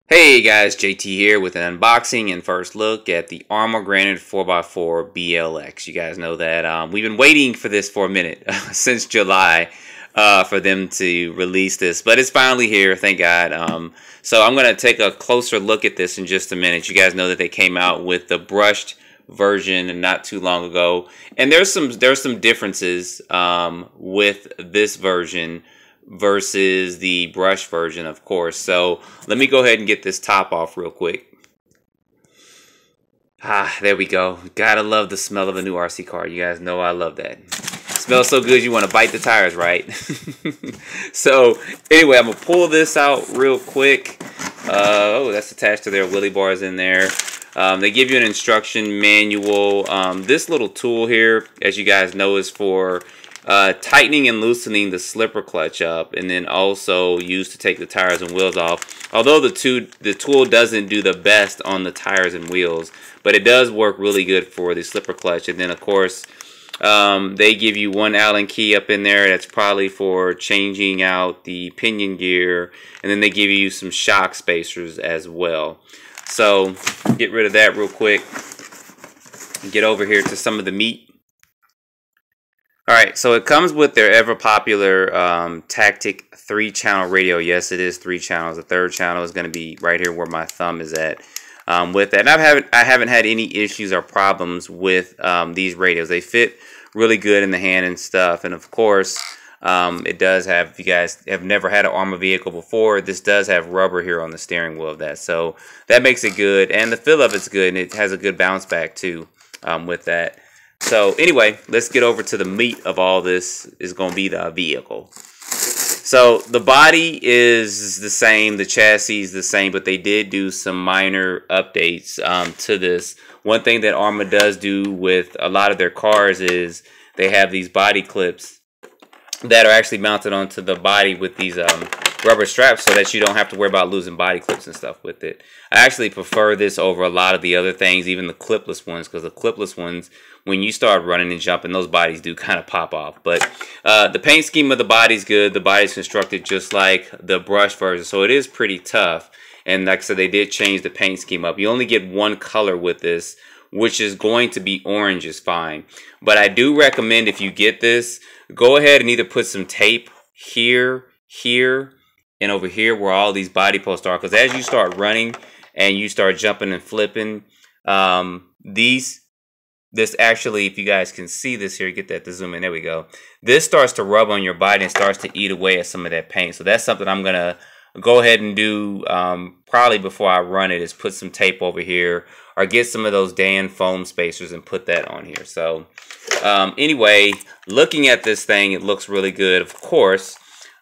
Hey guys, JT here with an unboxing and first look at the Arrma Granite 4x4 BLX. You guys know that we've been waiting for this for a minute, since July, for them to release this, but it's finally here, thank God. So I'm going to take a closer look at this in just a minute. You guys know that they came out with the brushed version not too long ago, and there's some differences with this version versus the brush version, of course. So let me go ahead and get this top off real quick. There we go. Gotta love the smell of a new RC car. You guys know I love that. It smells so good you want to bite the tires, right? So anyway, I'm gonna pull this out real quick. Oh, that's attached to their wheelie bars in there. They give you an instruction manual. This little tool here, as you guys know, is for tightening and loosening the slipper clutch up, and then also used to take the tires and wheels off. Although the tool doesn't do the best on the tires and wheels, but it does work really good for the slipper clutch. And then of course they give you one Allen key up in there that's probably for changing out the pinion gear, and then they give you some shock spacers as well. So get rid of that real quick and get over here to some of the meat. Alright, so it comes with their ever popular Tactic 3-channel radio. Yes, it is 3 channels. The third channel is going to be right here where my thumb is at with that. And I haven't had any issues or problems with these radios. They fit really good in the hand and stuff. And of course, it does have, if you guys have never had an Arrma vehicle before, this does have rubber here on the steering wheel of that. So that makes it good. And the feel of it's good, and it has a good bounce back too with that. So anyway, let's get over to the meat of all this. Is going to be the vehicle. So the body is the same, the chassis is the same, but they did do some minor updates to this. One thing that Arrma does do with a lot of their cars is they have these body clips that are actually mounted onto the body with these rubber straps, so that you don't have to worry about losing body clips and stuff with it. I actually prefer this over a lot of the other things, even the clipless ones, because the clipless ones, when you start running and jumping, those bodies do kind of pop off. But the paint scheme of the body's good. The body's constructed just like the brush version, so it is pretty tough. And like I said, they did change the paint scheme up. You only get one color with this, which is going to be orange is fine. But I do recommend, if you get this, go ahead and either put some tape here, here, and over here where all these body posts are, because as you start running and you start jumping and flipping, this actually, if you guys can see this here, get that to zoom in, there we go. This starts to rub on your body and starts to eat away at some of that paint. So that's something I'm gonna go ahead and do probably before I run it, is put some tape over here, or get some of those Dan foam spacers and put that on here. So anyway, looking at this thing, it looks really good. Of course,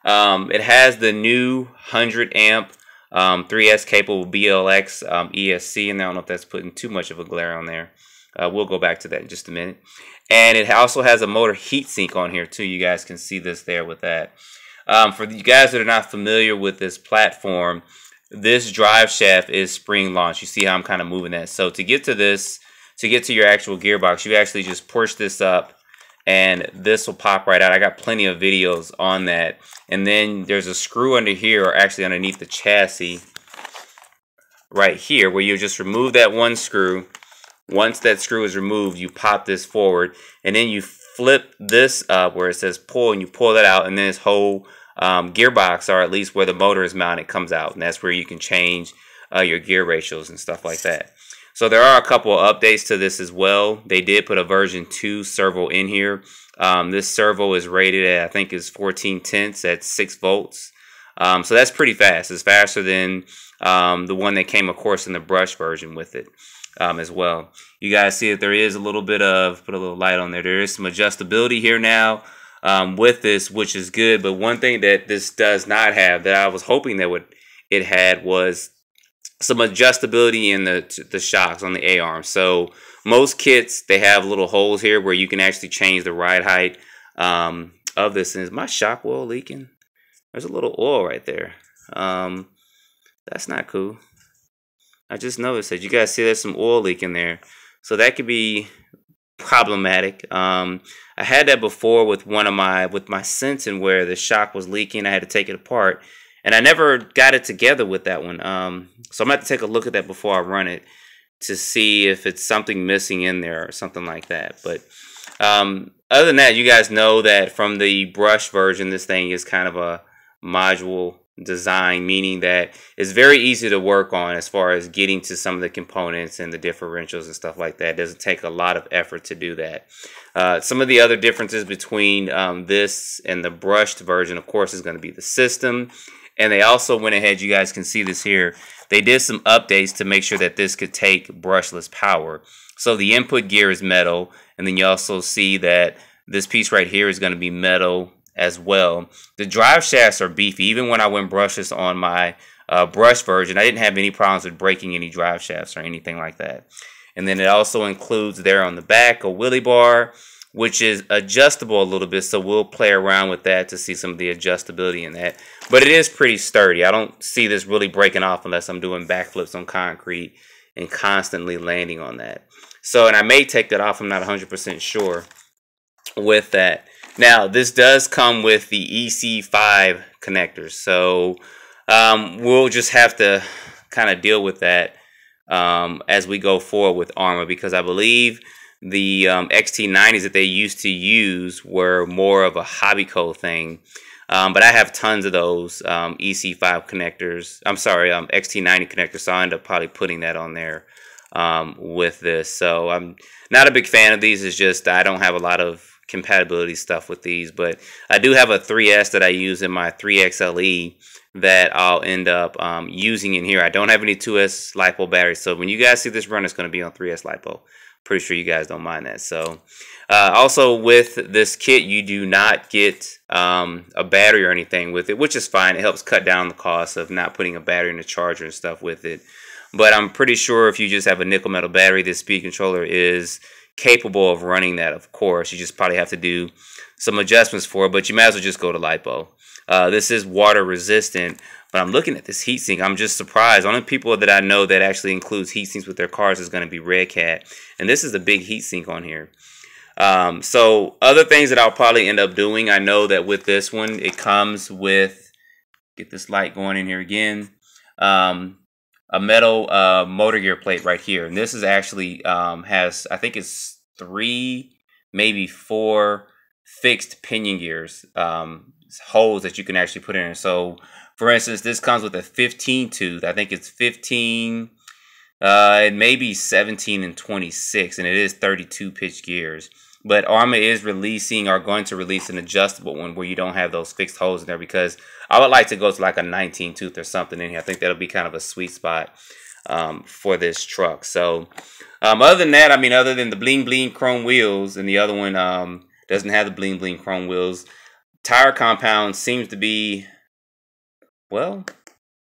it has the new 100 amp 3S capable BLX ESC, and I don't know if that's putting too much of a glare on there. We'll go back to that in just a minute. And it also has a motor heatsink on here too. You guys can see this there with that. For you guys that are not familiar with this platform, this drive shaft is spring launched. You see how I'm kind of moving that. So to get to this, to get to your actual gearbox, you actually just push this up and this will pop right out. I got plenty of videos on that. And then there's a screw under here, or actually underneath the chassis right here, where you just remove that one screw. Once that screw is removed, you pop this forward, and then you flip this up where it says pull, and you pull that out, and then this whole gearbox, or at least where the motor is mounted, comes out, and that's where you can change your gear ratios and stuff like that. So there are a couple of updates to this as well. They did put a version 2 servo in here. This servo is rated at, I think, is 14/10 at 6 volts. So that's pretty fast. It's faster than the one that came, of course, in the brush version with it. As well. You guys see that there is a little bit of, put a little light on there, there is some adjustability here now with this, which is good. But one thing that this does not have, that I was hoping that it had, was some adjustability in the shocks on the A-arm. So most kits, they have little holes here where you can actually change the ride height of this. And is my shock oil leaking? There's a little oil right there. That's not cool. I just noticed that. You guys see there's some oil leak in there, so that could be problematic. I had that before with my sensing, where the shock was leaking. I had to take it apart, And I never got it together with that one. So I'm going to have to take a look at that before I run it to see if it's something missing in there or something like that. But other than that, you guys know that from the brush version, this thing is kind of a module design, meaning that it's very easy to work on as far as getting to some of the components and the differentials and stuff like that. It doesn't take a lot of effort to do that. Some of the other differences between this and the brushed version, of course, is going to be the system. And they also went ahead, you guys can see this here, they did some updates to make sure that this could take brushless power. So the input gear is metal, and then you also see that this piece right here is going to be metal as well. The drive shafts are beefy. Even when I went brushless on my brush version, I didn't have any problems with breaking any drive shafts or anything like that. And then it also includes there on the back a wheelie bar, which is adjustable a little bit, so we'll play around with that to see some of the adjustability in that. But it is pretty sturdy. I don't see this really breaking off unless I'm doing backflips on concrete and constantly landing on that. So, and I may take that off, I'm not 100% sure with that. Now, this does come with the EC5 connectors, so we'll just have to kind of deal with that as we go forward with Arrma, because I believe the XT90s that they used to use were more of a hobby code thing. But I have tons of those EC5 connectors. I'm sorry, XT90 connectors, so I end up probably putting that on there with this. So I'm not a big fan of these. It's just I don't have a lot of compatibility stuff with these. But I do have a 3S that I use in my 3XLE that I'll end up using in here. I don't have any 2S LiPo batteries. So when you guys see this run, it's going to be on 3S LiPo. Pretty sure you guys don't mind that. So also with this kit, you do not get a battery or anything with it, which is fine. It helps cut down the cost of not putting a battery in the charger and stuff with it. But I'm pretty sure if you just have a nickel metal battery, this speed controller is capable of running that, of course. You just probably have to do some adjustments for it, but you might as well just go to LiPo. This is water resistant, but I'm looking at this heatsink. I'm just surprised. Only people that I know that actually includes heatsinks with their cars is going to be Red Cat, and this is a big heatsink on here. So other things that I'll probably end up doing, I know that with this one, it comes with, get this light going in here again, a metal motor gear plate right here. And this is actually has, I think it's 3, maybe 4 fixed pinion gears, holes that you can actually put in. So for instance, this comes with a 15 tooth. I think it's 15, it may be 17 and 26, and it is 32 pitch gears. But Arrma is releasing, or going to release, an adjustable one where you don't have those fixed holes in there, because I would like to go to like a 19 tooth or something in here. I think that'll be kind of a sweet spot for this truck. So other than that, I mean, other than the bling bling chrome wheels, and the other one doesn't have the bling bling chrome wheels, tire compound seems to be, well,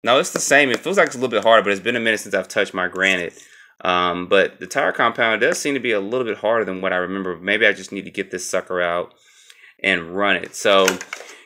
no, it's the same. It feels like it's a little bit harder, but it's been a minute since I've touched my Granite. But the tire compound does seem to be a little bit harder than what I remember. Maybe I just need to get this sucker out and run it. So,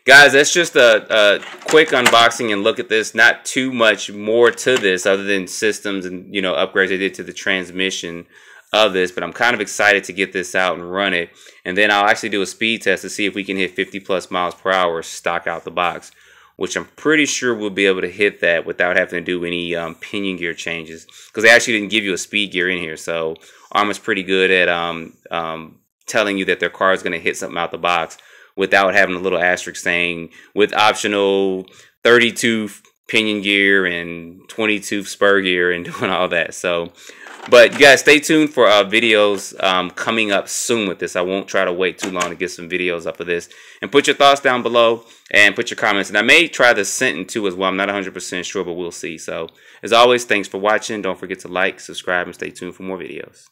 guys, that's just a quick unboxing and look at this. Not too much more to this other than systems and, you know, upgrades they did to the transmission of this. But I'm kind of excited to get this out and run it. And then I'll actually do a speed test to see if we can hit 50+ miles per hour stock out the box, which I'm pretty sure we'll be able to hit that without having to do any pinion gear changes, because they actually didn't give you a speed gear in here. So Arrma's pretty good at telling you that their car is going to hit something out the box without having a little asterisk saying with optional 32 pinion gear and 22 spur gear and doing all that. So, but you guys stay tuned for videos coming up soon with this. I won't try to wait too long to get some videos up of this. And put your thoughts down below and put your comments. And I may try the Sentin too as well. I'm not 100% sure, but we'll see. So as always, thanks for watching. Don't forget to like, subscribe, and stay tuned for more videos.